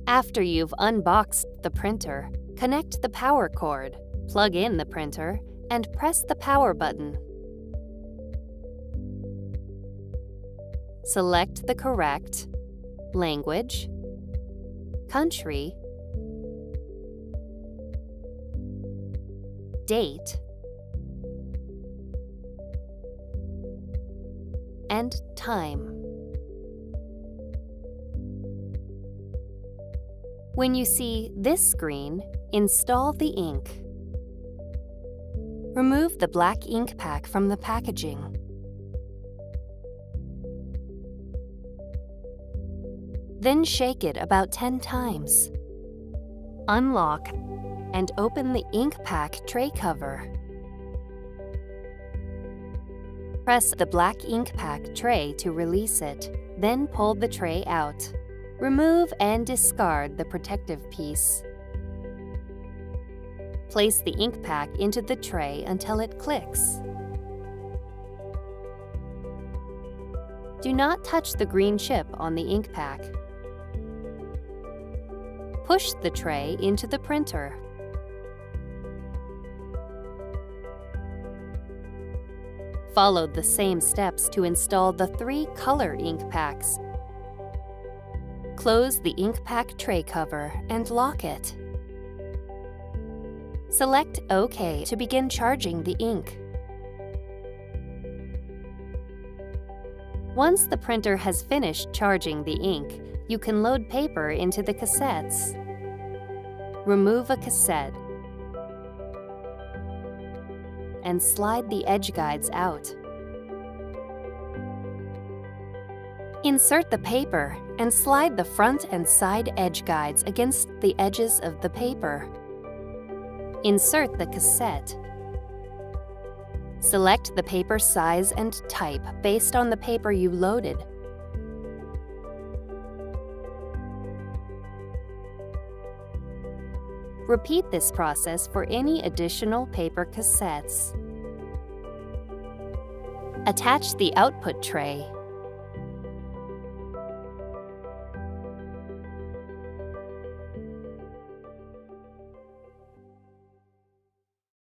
After you've unboxed the printer, connect the power cord, plug in the printer, and press the power button. Select the correct language, country, date, and time. When you see this screen, install the ink. Remove the black ink pack from the packaging. Then shake it about 10 times. Unlock and open the ink pack tray cover. Press the black ink pack tray to release it, then pull the tray out. Remove and discard the protective piece. Place the ink pack into the tray until it clicks. Do not touch the green chip on the ink pack. Push the tray into the printer. Follow the same steps to install the 3 color ink packs. Close the ink pack tray cover and lock it. Select OK to begin charging the ink. Once the printer has finished charging the ink, you can load paper into the cassettes. Remove a cassette and slide the edge guides out. Insert the paper and slide the front and side edge guides against the edges of the paper. Insert the cassette. Select the paper size and type based on the paper you loaded. Repeat this process for any additional paper cassettes. Attach the output tray